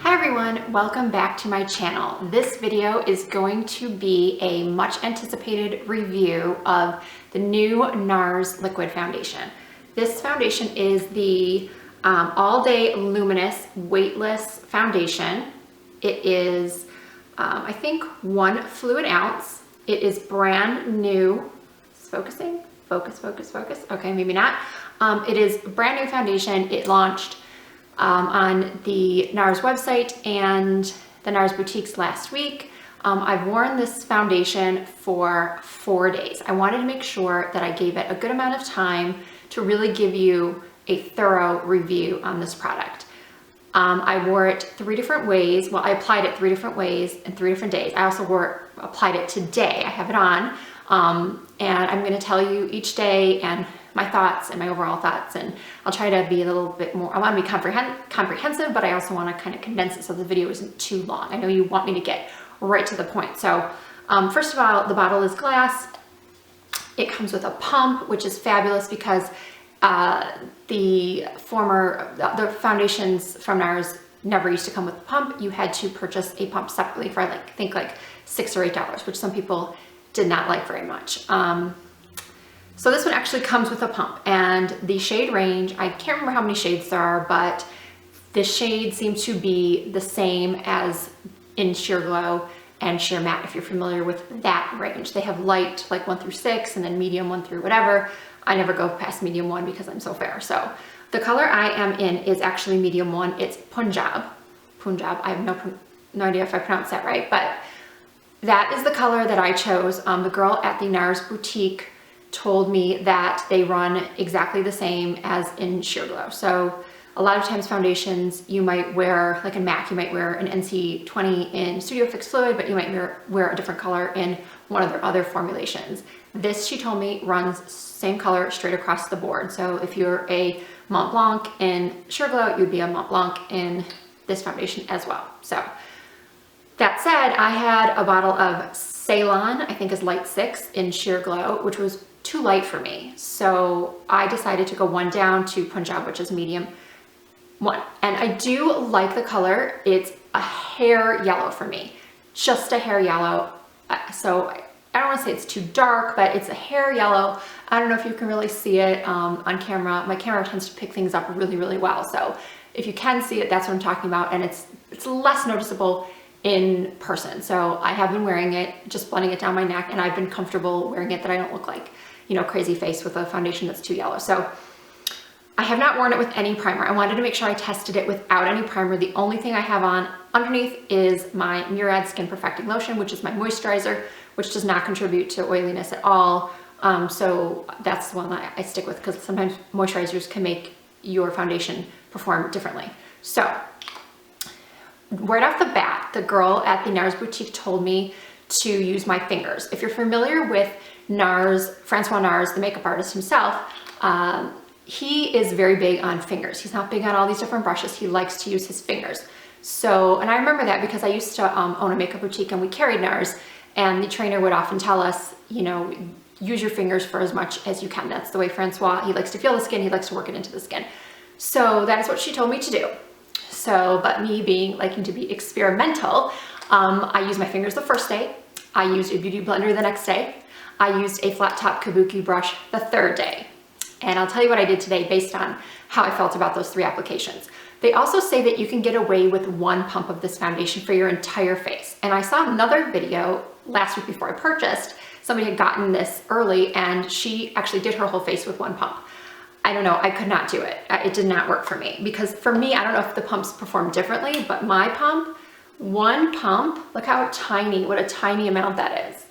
Hi everyone, welcome back to my channel. This video is going to be a much anticipated review of the new NARS liquid foundation. This foundation is the All Day Luminous Weightless foundation. It is, I think, 1 fluid ounce. It is brand new. It's focusing? Focus. Okay, maybe not. It is brand new foundation. It launched on the NARS website and the NARS boutiques last week. I've worn this foundation for 4 days. I wanted to make sure that I gave it a good amount of time to really give you a thorough review on this product. I wore it 3 different ways. Well, I applied it 3 different ways in 3 different days. I also applied it today. I have it on, and I'm going to tell you each day and my thoughts and my overall thoughts, and I'll try to be a little bit more, I want to be comprehensive, but I also want to kind of condense it so the video isn't too long. I know you want me to get right to the point. So first of all, the bottle is glass. It comes with a pump, which is fabulous because the foundations from NARS never used to come with a pump. You had to purchase a pump separately for I think like $6 or $8, which some people did not like very much. So this one actually comes with a pump, and the shade range, I can't remember how many shades there are, but the shade seems to be the same as in Sheer Glow and Sheer Matte, if you're familiar with that range. They have light, like 1 through 6, and then medium 1 through whatever. I never go past medium 1 because I'm so fair. So the color I am in is actually medium 1. It's Punjab. I have no idea if I pronounced that right, but that is the color that I chose. The girl at the NARS boutique told me that they run exactly the same as in Sheer Glow. So a lot of times foundations, you might wear, like in MAC, you might wear an NC20 in Studio Fix Fluid, but you might wear a different color in one of their other formulations. This, she told me, runs same color straight across the board. So if you're a Mont Blanc in Sheer Glow, you'd be a Mont Blanc in this foundation as well. So that said, I had a bottle of Ceylon, I think is Light 6 in Sheer Glow, which was too light for me. So I decided to go 1 down to Punjab, which is medium 1. And I do like the color. It's a hair yellow for me, just a hair yellow. So I don't want to say it's too dark, but it's a hair yellow. I don't know if you can really see it on camera. My camera tends to pick things up really, really well. So if you can see it, that's what I'm talking about. And it's less noticeable in person. So I have been wearing it, just blending it down my neck, and I've been comfortable wearing it, that I don't look like, you know, crazy face with a foundation that's too yellow. So I have not worn it with any primer. I wanted to make sure I tested it without any primer. The only thing I have on underneath is my Murad Skin Perfecting Lotion, which is my moisturizer, which does not contribute to oiliness at all. So that's the one that I stick with, because sometimes moisturizers can make your foundation perform differently. So right off the bat, the girl at the NARS boutique told me to use my fingers. If you're familiar with NARS, Francois NARS, the makeup artist himself, he is very big on fingers. He's not big on all these different brushes. He likes to use his fingers. So, and I remember that because I used to own a makeup boutique, and we carried NARS, and the trainer would often tell us, you know, use your fingers for as much as you can. That's the way Francois, he likes to feel the skin, he likes to work it into the skin. So that is what she told me to do. So, but me liking to be experimental, I used my fingers the first day. I used a beauty blender the next day. I used a flat top kabuki brush the 3rd day. And I'll tell you what I did today based on how I felt about those 3 applications. They also say that you can get away with 1 pump of this foundation for your entire face. And I saw another video last week before I purchased. Somebody had gotten this early, and she actually did her whole face with 1 pump. I don't know, I could not do it. It did not work for me, because for me, I don't know if the pumps perform differently, but my pump, 1 pump, look how tiny, what a tiny amount that is.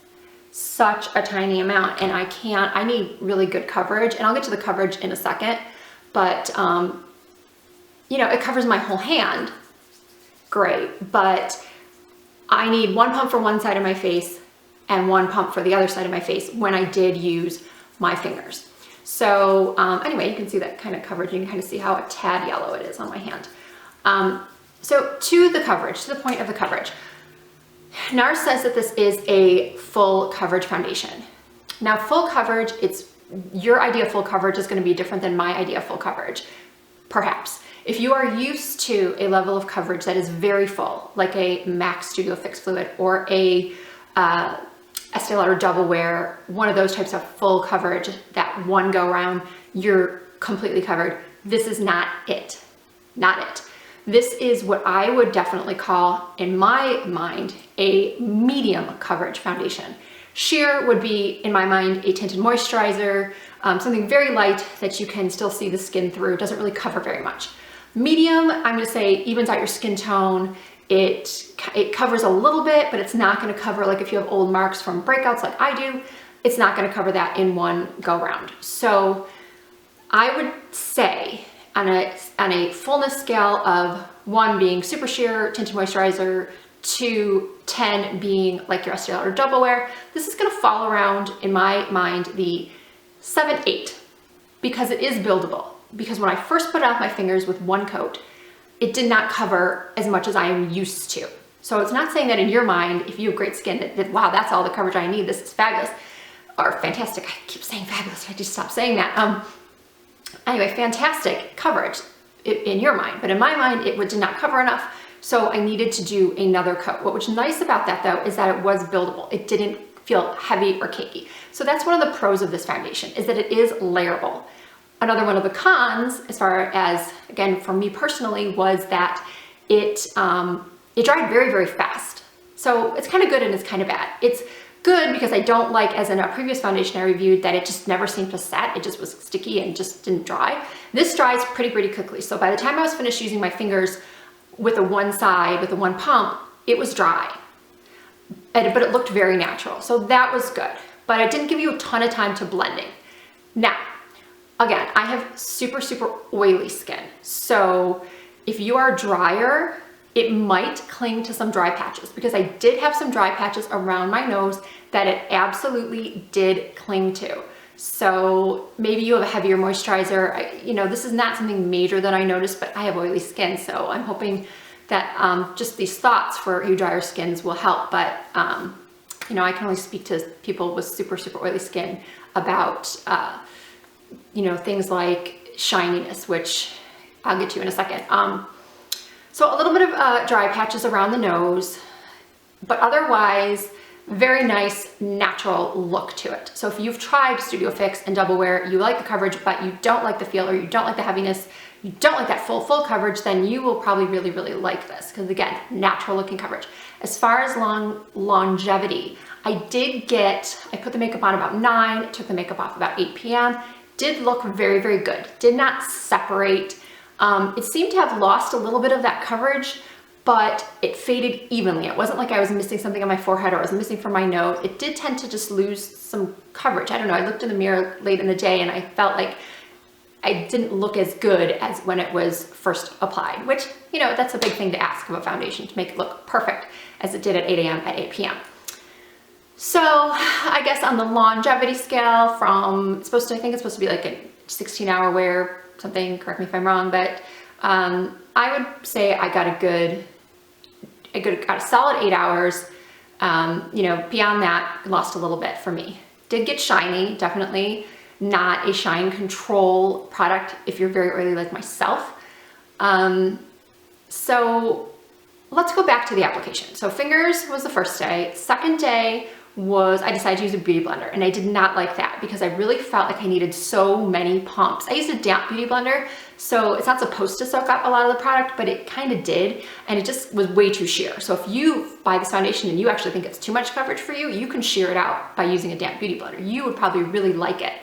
Such a tiny amount, and I need really good coverage, and I'll get to the coverage in a second, but you know, it covers my whole hand, great, but I need 1 pump for one side of my face and 1 pump for the other side of my face when I did use my fingers. So anyway, you can see that kind of coverage. You can kind of see how a tad yellow it is on my hand. So to the coverage, to the point of the coverage, NARS says that this is a full coverage foundation. Now, full coverage, your idea of full coverage is going to be different than my idea of full coverage, perhaps. If you are used to a level of coverage that is very full, like a MAC Studio Fix Fluid or a Estee Lauder Double Wear, one of those types of full coverage, that one go around, you're completely covered. This is not it. Not it. This is what I would definitely call, in my mind, a medium coverage foundation. Sheer would be, in my mind, a tinted moisturizer, something very light that you can still see the skin through. It doesn't really cover very much. Medium, I'm gonna say, evens out your skin tone. It covers a little bit, but it's not gonna cover, like if you have old marks from breakouts like I do, it's not gonna cover that in one go round. So I would say on a fullness scale of 1 being super sheer tinted moisturizer, 2, 10 being like your Estee Lauder Double Wear, this is gonna fall around, in my mind, the 7, 8, because it is buildable. Because when I first put it on my fingers with one coat, it did not cover as much as I am used to. So it's not saying that in your mind, if you have great skin, that wow, that's all the coverage I need, this is fabulous, or fantastic. I keep saying fabulous, I just stopped saying that. Anyway, fantastic coverage in your mind, but in my mind, it did not cover enough, so I needed to do another coat. What was nice about that though, is that it was buildable. It didn't feel heavy or cakey. So that's one of the pros of this foundation, is that it is layerable. Another one of the cons, as far as, again, for me personally, was that it dried very, very fast. So it's kind of good and it's kind of bad. It's good because I don't like, as in a previous foundation I reviewed, that it just never seemed to set. It just was sticky and just didn't dry. This dries pretty quickly. So by the time I was finished using my fingers with the one side, with the one pump, it was dry. But it looked very natural. So that was good. But it didn't give you a ton of time to blending. Now, again, I have super oily skin. So if you are drier, it might cling to some dry patches, because I did have some dry patches around my nose that it absolutely did cling to. So maybe you have a heavier moisturizer. This is not something major that I noticed, but I have oily skin. So I'm hoping that just these thoughts for you drier skins will help. But, I can only speak to people with super oily skin about, things like shininess, which I'll get to in a second. So a little bit of dry patches around the nose, but otherwise very nice natural look to it. So if you've tried Studio Fix and Double Wear, you like the coverage, but you don't like the feel, or you don't like the heaviness, you don't like that full coverage, then you will probably really like this, because again, natural looking coverage. As far as longevity, I put the makeup on about 9, took the makeup off about 8 p.m. Did look very good. Did not separate. It seemed to have lost a little bit of that coverage, but it faded evenly. It wasn't like I was missing something on my forehead or I was missing from my nose. It did tend to just lose some coverage. I don't know. I looked in the mirror late in the day and I felt like I didn't look as good as when it was first applied, which, that's a big thing to ask of a foundation, to make it look perfect as it did at 8 a.m. at 8 p.m. So I guess on the longevity scale I think it's supposed to be like a 16-hour wear, something, correct me if I'm wrong, but I would say I got a solid 8 hours. Beyond that, lost a little bit for me. Did get shiny, definitely not a shine control product if you're very oily like myself. So let's go back to the application. So fingers was the first day. Second day was I decided to use a beauty blender, and I did not like that because I really felt like I needed so many pumps. I used a damp beauty blender, so it's not supposed to soak up a lot of the product, but it kind of did, and it just was way too sheer. So if you buy this foundation and you actually think it's too much coverage for you, you can sheer it out by using a damp beauty blender. You would probably really like it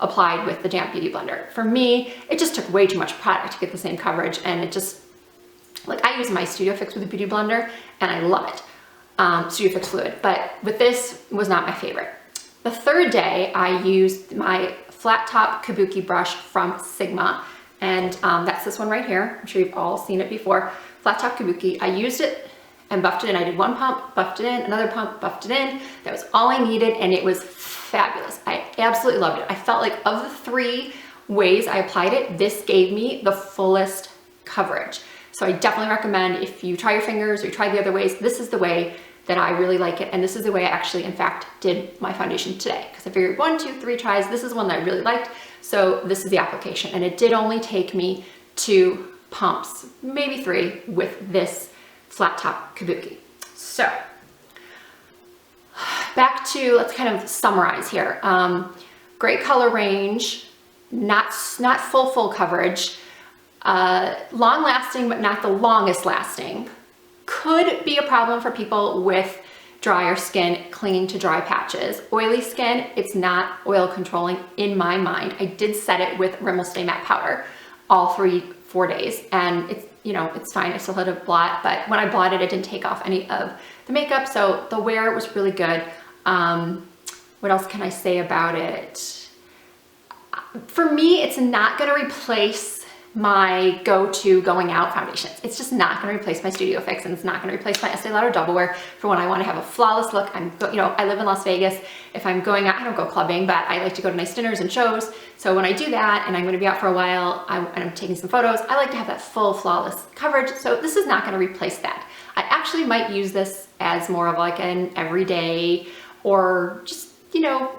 applied with the damp beauty blender. For me, it just took way too much product to get the same coverage, and it just, like, I use my Studio Fix with a beauty blender and I love it. Studio Fix Fluid, but with this was not my favorite. The third day, I used my flat top kabuki brush from Sigma, and that's this one right here. I'm sure you've all seen it before. Flat top kabuki. I used it and buffed it in. I did one pump, buffed it in, another pump, buffed it in. That was all I needed, and it was fabulous. I absolutely loved it. I felt like of the 3 ways I applied it, this gave me the fullest coverage. So I definitely recommend, if you try your fingers or you try the other ways, this is the way that I really like it. And this is the way I actually, in fact, did my foundation today. Because I figured 1, 2, 3 tries, this is one that I really liked. So this is the application. And it did only take me 2 pumps, maybe 3 with this flat top kabuki. So back to, let's kind of summarize here. Great color range, not full coverage, long lasting, but not the longest lasting. Could be a problem for people with drier skin, clinging to dry patches. Oily skin, it's not oil controlling in my mind. I did set it with Rimmel Stay Matte Powder all 4 days, and it's, you know, it's fine. I still had a blot, but when I blotted, it didn't take off any of the makeup, so the wear was really good. What else can I say about it? For me, it's not gonna replace my go-to going out foundations. It's just not going to replace my Studio Fix, and it's not going to replace my Estee Lauder Double Wear for when I want to have a flawless look. You know, I live in Las Vegas. If I'm going out, I don't go clubbing, but I like to go to nice dinners and shows. So when I do that and I'm going to be out for a while and I'm taking some photos, I like to have that full flawless coverage. So this is not going to replace that. I actually might use this as more of like an everyday, or just, you know,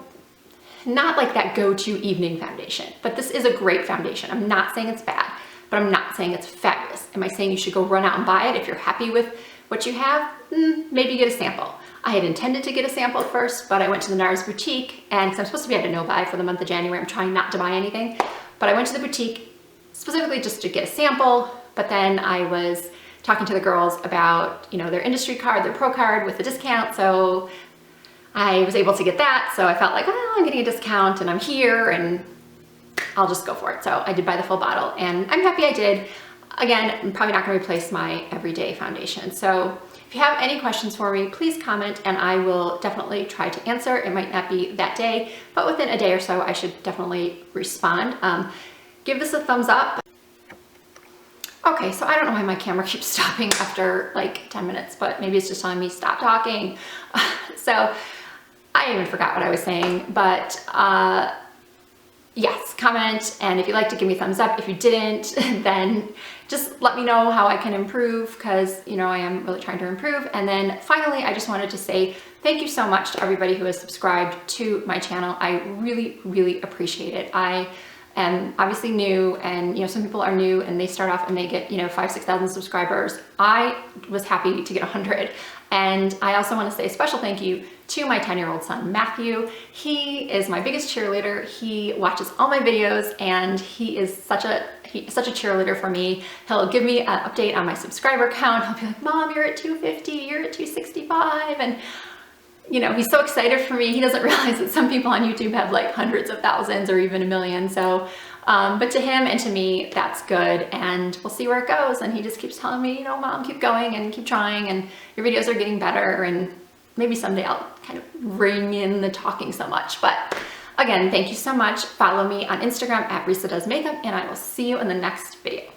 not like that go-to evening foundation, but this is a great foundation. I'm not saying it's bad, but I'm not saying it's fabulous. Am I saying you should go run out and buy it if you're happy with what you have? Maybe get a sample. I had intended to get a sample first, but I went to the NARS Boutique, and 'cause I'm supposed to be at a no-buy for the month of January, I'm trying not to buy anything, but I went to the boutique specifically just to get a sample, but then I was talking to the girls about, you know, their industry card, their pro card with the discount, so I was able to get that, so I felt like, oh, I'm getting a discount and I'm here and I'll just go for it. So I did buy the full bottle and I'm happy I did. Again, I'm probably not going to replace my everyday foundation. So if you have any questions for me, please comment and I will definitely try to answer. It might not be that day, but within a day or so, I should definitely respond. Give this a thumbs up. Okay, so I don't know why my camera keeps stopping after like 10 minutes, but maybe it's just telling me stop talking. So I even forgot what I was saying, but yes, comment, and if you'd like to give me a thumbs up. If you didn't, then just let me know how I can improve, because, you know, I am really trying to improve. And then finally, I just wanted to say thank you so much to everybody who has subscribed to my channel. I really, really appreciate it. I am obviously new, and, you know, some people are new and they start off and they get, you know, 5,000 to 6,000 subscribers. I was happy to get 100. And I also want to say a special thank you to my 10-year-old son, Matthew. He is my biggest cheerleader. He watches all my videos and he is such a cheerleader for me. He'll give me an update on my subscriber count. He'll be like, Mom, you're at 250, you're at 265. And, you know, he's so excited for me. He doesn't realize that some people on YouTube have like hundreds of thousands or even a million. So, but to him and to me, that's good. And we'll see where it goes. And he just keeps telling me, you know, Mom, keep going and keep trying. And your videos are getting better. And maybe someday I'll kind of bring in the talking so much. But again, thank you so much. Follow me on Instagram at Risa Does Makeup, and I will see you in the next video.